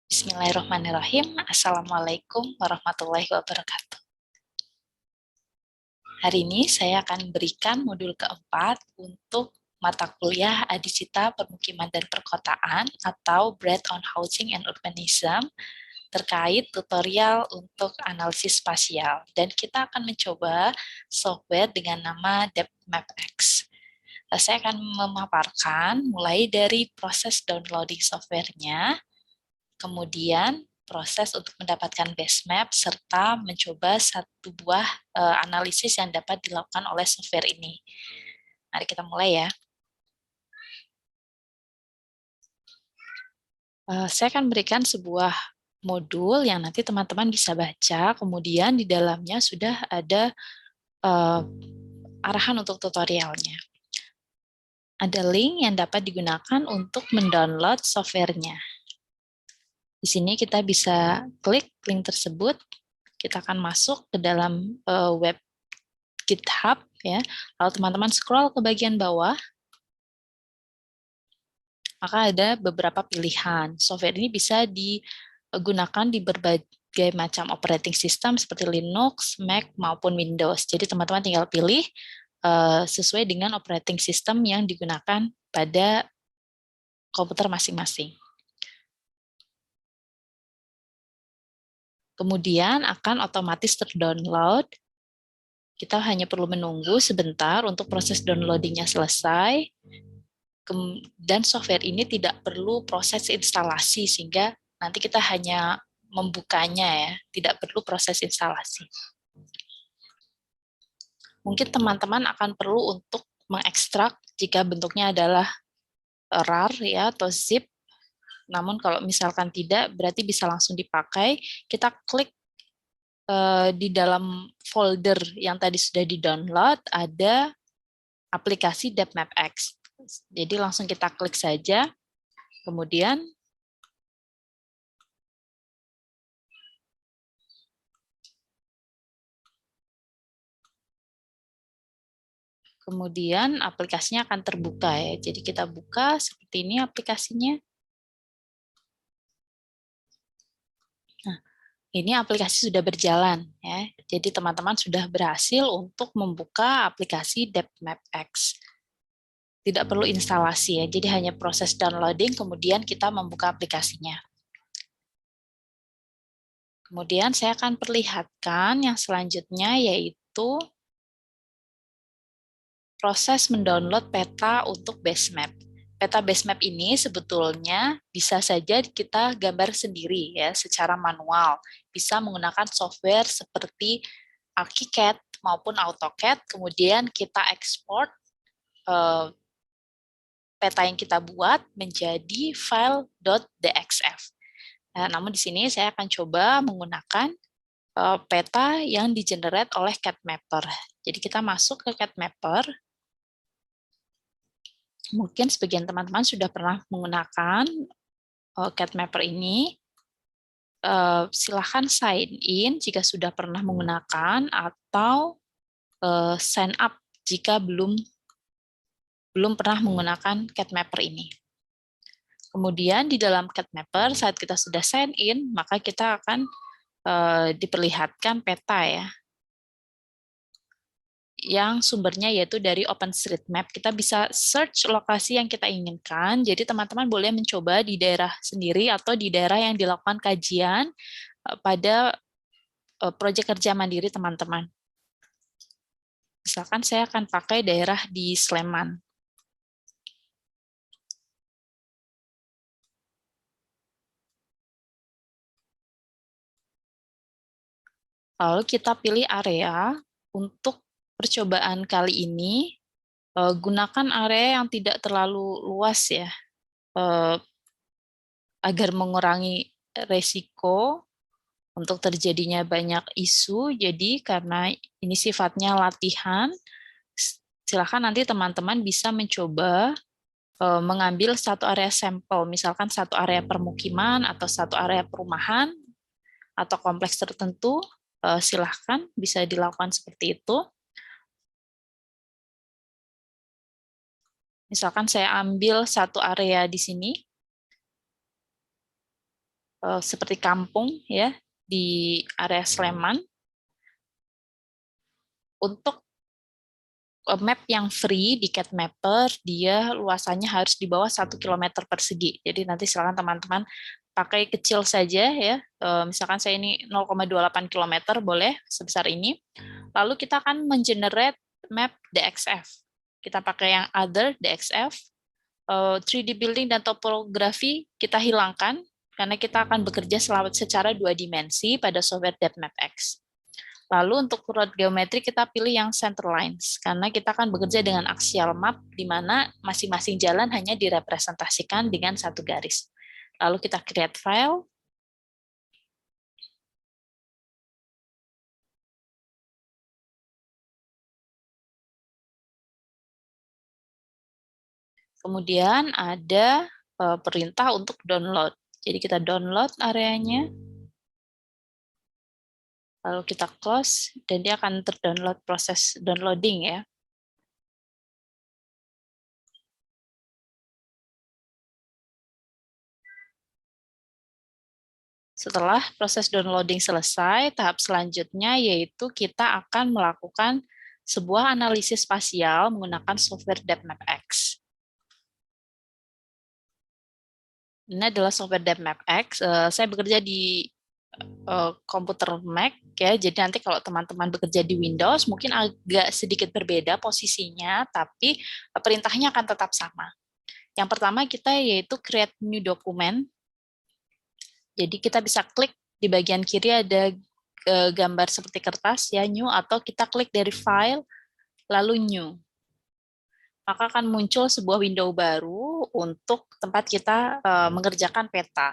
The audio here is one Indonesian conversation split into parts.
Bismillahirrahmanirrahim. Assalamualaikum warahmatullahi wabarakatuh. Hari ini saya akan berikan modul keempat untuk mata kuliah Adicita Permukiman dan Perkotaan atau Bread on Housing and Urbanism terkait tutorial untuk analisis spasial. Dan kita akan mencoba software dengan nama DepthMapX. Saya akan memaparkan mulai dari proses downloading softwarenya, kemudian proses untuk mendapatkan base map, serta mencoba satu buah analisis yang dapat dilakukan oleh software ini. Mari kita mulai ya. Saya akan berikan sebuah modul yang nanti teman-teman bisa baca, kemudian di dalamnya sudah ada arahan untuk tutorialnya. Ada link yang dapat digunakan untuk mendownload softwarenya. Di sini kita bisa klik link tersebut, kita akan masuk ke dalam web GitHub ya. Lalu teman-teman scroll ke bagian bawah, maka ada beberapa pilihan. Software ini bisa digunakan di berbagai macam operating system seperti Linux, Mac maupun Windows. Jadi teman-teman tinggal pilih sesuai dengan operating system yang digunakan pada komputer masing-masing. Kemudian akan otomatis terdownload. Kita hanya perlu menunggu sebentar untuk proses downloadingnya selesai. Dan software ini tidak perlu proses instalasi, sehingga nanti kita hanya membukanya ya, tidak perlu proses instalasi. Mungkin teman-teman akan perlu untuk mengekstrak jika bentuknya adalah RAR ya, atau zip. Namun kalau misalkan tidak, berarti bisa langsung dipakai. Kita klik di dalam folder yang tadi sudah di-download, ada aplikasi DepthMapX. Jadi langsung kita klik saja, kemudian aplikasinya akan terbuka ya. Jadi kita buka seperti ini aplikasinya. Nah, ini aplikasi sudah berjalan ya. Jadi teman-teman sudah berhasil untuk membuka aplikasi DepthMapX. Tidak perlu instalasi ya. Jadi hanya proses downloading, kemudian kita membuka aplikasinya. Kemudian saya akan perlihatkan yang selanjutnya, yaitu proses mendownload peta untuk base map. Peta base map ini sebetulnya bisa saja kita gambar sendiri ya, secara manual. Bisa menggunakan software seperti ArchiCAD maupun AutoCAD, kemudian kita ekspor peta yang kita buat menjadi file .dxf. Nah, namun di sini saya akan coba menggunakan peta yang di-generate oleh CADMapper. Jadi kita masuk ke CADMapper. Mungkin sebagian teman-teman sudah pernah menggunakan CADMapper ini. Silahkan sign in jika sudah pernah menggunakan, atau sign up jika belum pernah menggunakan CADMapper ini. Kemudian di dalam CADMapper, saat kita sudah sign in, maka kita akan diperlihatkan peta ya, yang sumbernya yaitu dari OpenStreetMap. Kita bisa search lokasi yang kita inginkan, jadi teman-teman boleh mencoba di daerah sendiri atau di daerah yang dilakukan kajian pada proyek kerja mandiri teman-teman. Misalkan saya akan pakai daerah di Sleman. Lalu kita pilih area. Untuk percobaan kali ini, gunakan area yang tidak terlalu luas ya, agar mengurangi resiko untuk terjadinya banyak isu. Jadi karena ini sifatnya latihan, silakan nanti teman-teman bisa mencoba mengambil satu area sampel, misalkan satu area permukiman atau satu area perumahan atau kompleks tertentu. Silahkan bisa dilakukan seperti itu. Misalkan saya ambil satu area di sini, seperti kampung ya, di area Sleman. Untuk map yang free di Cat Mapper, dia luasannya harus di bawah 1 km persegi. Jadi nanti silakan teman-teman pakai kecil saja ya. Misalkan saya ini 0,28 km, boleh sebesar ini. Lalu kita akan mengenerate map DXF. Kita pakai yang other DXF. 3D building dan topografi kita hilangkan karena kita akan bekerja secara 2 dimensi pada software DepthMapX. Lalu untuk road geometri kita pilih yang center lines, karena kita akan bekerja dengan axial map, di mana masing-masing jalan hanya direpresentasikan dengan satu garis. Lalu kita create file. Kemudian ada perintah untuk download. Jadi kita download areanya. Lalu kita close, dan dia akan terdownload proses downloading ya. Setelah proses downloading selesai, tahap selanjutnya yaitu kita akan melakukan sebuah analisis spasial menggunakan software DepthMapX. Ini adalah software DepthMapX. Saya bekerja di komputer Mac ya, jadi nanti kalau teman-teman bekerja di Windows mungkin agak sedikit berbeda posisinya, tapi perintahnya akan tetap sama. Yang pertama kita yaitu create new document. Jadi kita bisa klik di bagian kiri ada gambar seperti kertas ya, new, atau kita klik dari file lalu new. Maka akan muncul sebuah window baru untuk tempat kita mengerjakan peta.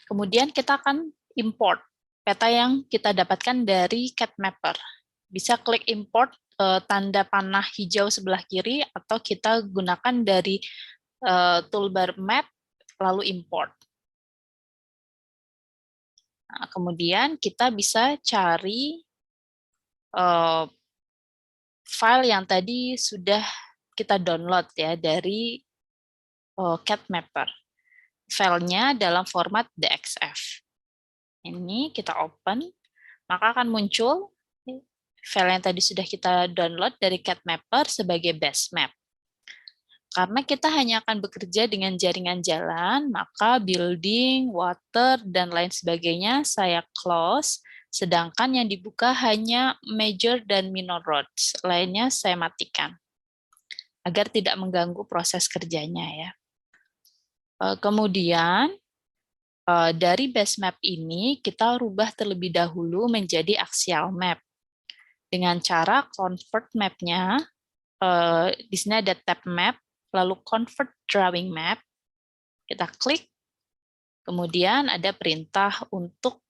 Kemudian kita akan import peta yang kita dapatkan dari Cat Mapper. Bisa klik import tanda panah hijau sebelah kiri, atau kita gunakan dari toolbar map lalu import. Nah, kemudian kita bisa cari file yang tadi sudah kita download ya dari Cat Mapper. Filenya dalam format DXF. Ini kita open, maka akan muncul file yang tadi sudah kita download dari Cat Mapper sebagai base map. Karena kita hanya akan bekerja dengan jaringan jalan, maka building, water, dan lain sebagainya saya close, sedangkan yang dibuka hanya major dan minor roads. Lainnya saya matikan, agar tidak mengganggu proses kerjanya ya. Kemudian, dari base map ini, kita rubah terlebih dahulu menjadi axial map. Dengan cara convert map-nya, di sini ada tab map, lalu convert drawing map, kita klik, kemudian ada perintah untuk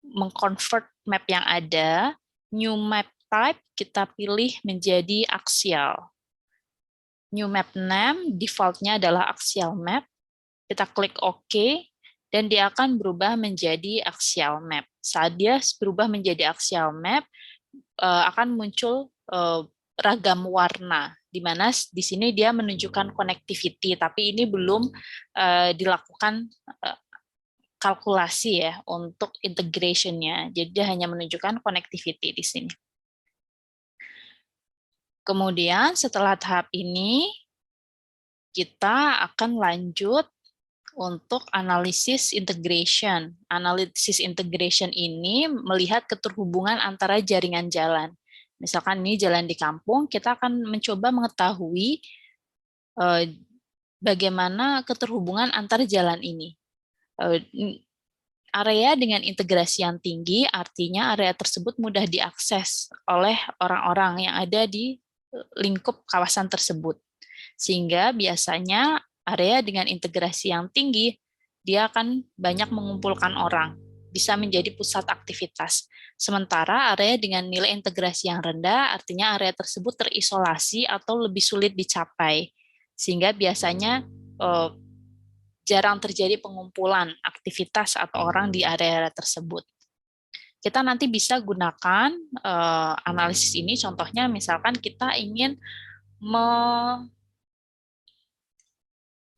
mengconvert map yang ada, new map type, kita pilih menjadi axial. New map name, defaultnya adalah axial map, kita klik OK, dan dia akan berubah menjadi axial map. Saat dia berubah menjadi axial map, akan muncul ragam warna, di mana di sini dia menunjukkan connectivity, tapi ini belum dilakukan kalkulasi ya untuk integration-nya. Jadi dia hanya menunjukkan connectivity di sini. Kemudian setelah tahap ini, kita akan lanjut untuk analisis integration. Analisis integration ini melihat keterhubungan antara jaringan jalan. Misalkan ini jalan di kampung, kita akan mencoba mengetahui bagaimana keterhubungan antar jalan ini. Area dengan integrasi yang tinggi artinya area tersebut mudah diakses oleh orang-orang yang ada di lingkup kawasan tersebut. Sehingga biasanya area dengan integrasi yang tinggi, dia akan banyak mengumpulkan orang, bisa menjadi pusat aktivitas. Sementara area dengan nilai integrasi yang rendah, artinya area tersebut terisolasi atau lebih sulit dicapai. Sehingga biasanya jarang terjadi pengumpulan aktivitas atau orang di area-area tersebut. Kita nanti bisa gunakan analisis ini, contohnya misalkan kita ingin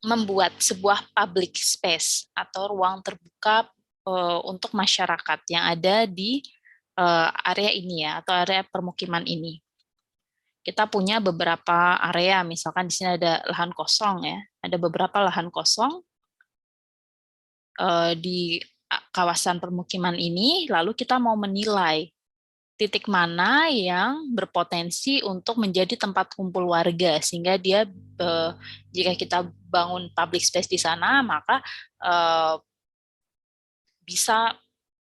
membuat sebuah public space atau ruang terbuka untuk masyarakat yang ada di area ini ya, atau area permukiman ini. Kita punya beberapa area, misalkan di sini ada lahan kosong ya, ada beberapa lahan kosong di kawasan permukiman ini, lalu kita mau menilai titik mana yang berpotensi untuk menjadi tempat kumpul warga, sehingga dia jika kita bangun public space di sana, maka bisa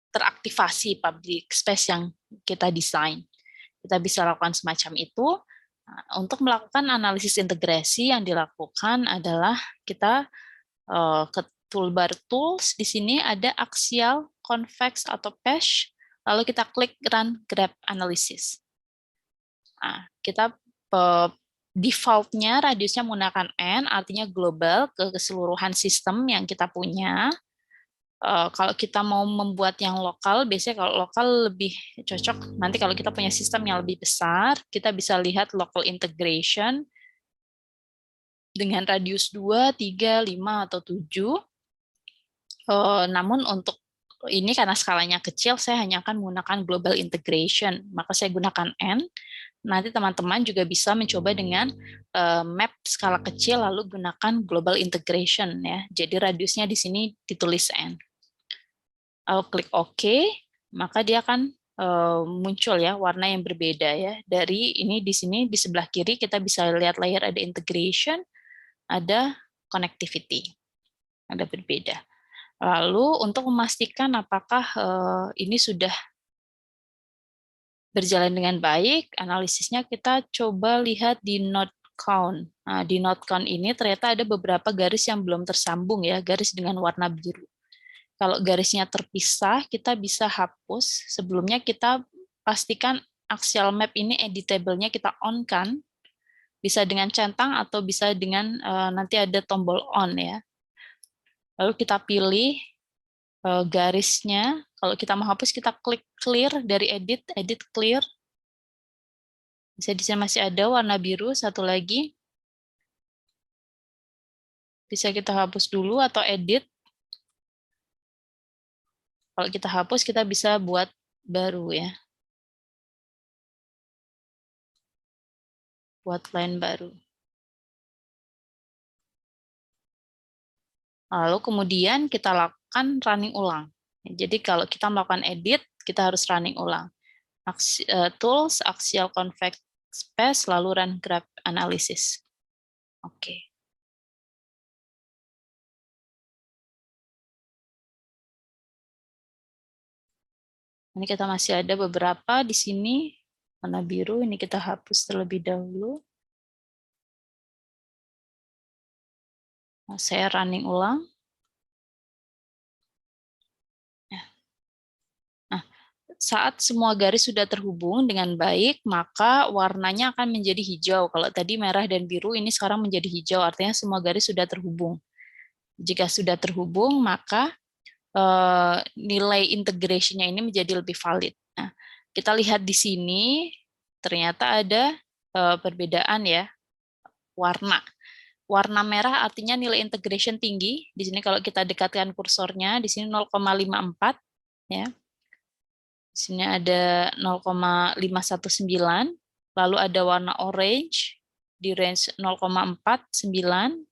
teraktivasi public space yang kita desain. Kita bisa lakukan semacam itu. Untuk melakukan analisis integrasi yang dilakukan adalah kita ke toolbar tools, di sini ada axial, convex, atau mesh, lalu kita klik run graph analysis. Nah, kita default-nya radiusnya menggunakan N, artinya global ke keseluruhan sistem yang kita punya. Kalau kita mau membuat yang lokal, biasanya kalau lokal lebih cocok, nanti kalau kita punya sistem yang lebih besar, kita bisa lihat local integration dengan radius 2, 3, 5, atau 7. Namun untuk ini karena skalanya kecil, saya hanya akan menggunakan global integration, maka saya gunakan N. Nanti teman-teman juga bisa mencoba dengan map skala kecil, lalu gunakan global integration ya. Jadi radiusnya di sini ditulis N. Lalu klik OK, maka dia akan muncul ya warna yang berbeda ya. Dari ini di sini di sebelah kiri kita bisa lihat layer ada integration, ada connectivity, ada berbeda. Lalu untuk memastikan apakah ini sudah berjalan dengan baik, analisisnya kita coba lihat di node count. Nah, di node count ini ternyata ada beberapa garis yang belum tersambung ya, garis dengan warna biru. Kalau garisnya terpisah, kita bisa hapus. Sebelumnya kita pastikan axial map ini editable-nya kita on kan, bisa dengan centang atau bisa dengan nanti ada tombol on ya. Lalu kita pilih garisnya. Kalau kita mau hapus, kita klik clear dari edit, edit clear. Bisa di sini masih ada warna biru, satu lagi. Bisa kita hapus dulu atau edit. Kalau kita hapus, kita bisa buat baru ya. Buat line baru. Lalu kemudian kita lakukan running ulang. Jadi kalau kita melakukan edit, kita harus running ulang. Tools, axial convex space, lalu run graph analysis. Oke. Ini kita masih ada beberapa di sini, warna biru, ini kita hapus terlebih dahulu. Nah, saya running ulang. Nah, saat semua garis sudah terhubung dengan baik, maka warnanya akan menjadi hijau. Kalau tadi merah dan biru, ini sekarang menjadi hijau, artinya semua garis sudah terhubung. Jika sudah terhubung, maka nilai integration-nya ini menjadi lebih valid. Nah, kita lihat di sini, ternyata ada perbedaan ya, warna. Warna merah artinya nilai integration tinggi. Di sini kalau kita dekatkan kursornya, di sini 0,54 ya. Di sini ada 0,519, lalu ada warna orange di range 0,49,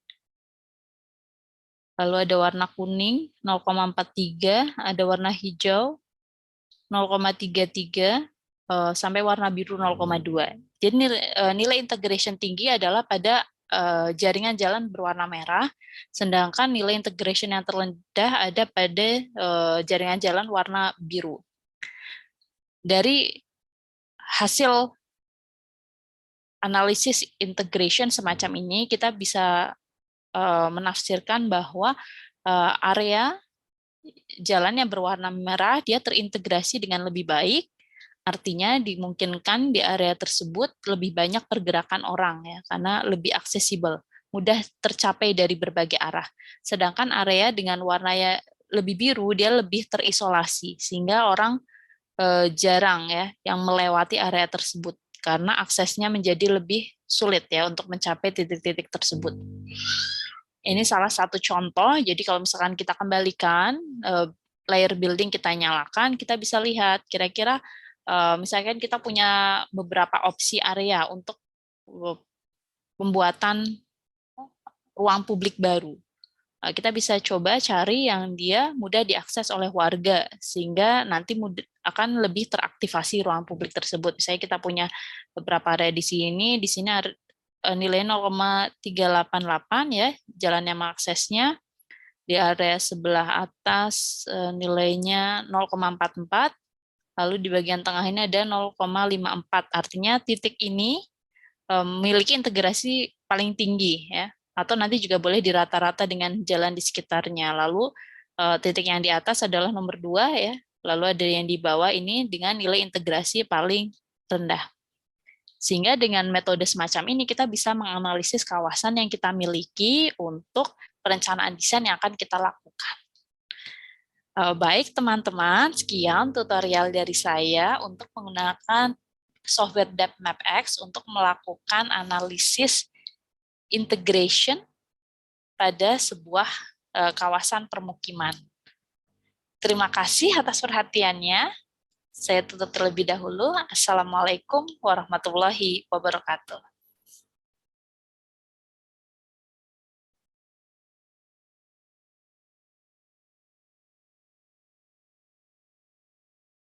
lalu ada warna kuning 0,43, ada warna hijau 0,33, sampai warna biru 0,2. Jadi nilai integration tinggi adalah pada jaringan jalan berwarna merah, sedangkan nilai integration yang terendah ada pada jaringan jalan warna biru. Dari hasil analisis integration semacam ini, kita bisa menafsirkan bahwa area jalan yang berwarna merah dia terintegrasi dengan lebih baik, artinya dimungkinkan di area tersebut lebih banyak pergerakan orang ya, karena lebih aksesibel, mudah tercapai dari berbagai arah. Sedangkan area dengan warna lebih biru dia lebih terisolasi, sehingga orang jarang ya yang melewati area tersebut karena aksesnya menjadi lebih sulit ya untuk mencapai titik-titik tersebut. Ini salah satu contoh. Jadi kalau misalkan kita kembalikan layer building kita nyalakan, kita bisa lihat kira-kira misalkan kita punya beberapa opsi area untuk pembuatan ruang publik baru. Kita bisa coba cari yang dia mudah diakses oleh warga, sehingga nanti akan lebih teraktivasi ruang publik tersebut. Misalnya kita punya beberapa area di sini nilai 0,388 ya, jalannya mengaksesnya. Di area sebelah atas nilainya 0,44, lalu di bagian tengah ini ada 0,54. Artinya titik ini memiliki integrasi paling tinggi ya, atau nanti juga boleh dirata-rata dengan jalan di sekitarnya. Lalu titik yang di atas adalah nomor 2 ya, lalu ada yang di bawah ini dengan nilai integrasi paling rendah. Sehingga dengan metode semacam ini kita bisa menganalisis kawasan yang kita miliki untuk perencanaan desain yang akan kita lakukan. Baik teman-teman, sekian tutorial dari saya untuk menggunakan software DepthMapX untuk melakukan analisis integration pada sebuah kawasan permukiman. Terima kasih atas perhatiannya. Saya tutup terlebih dahulu. Assalamualaikum warahmatullahi wabarakatuh.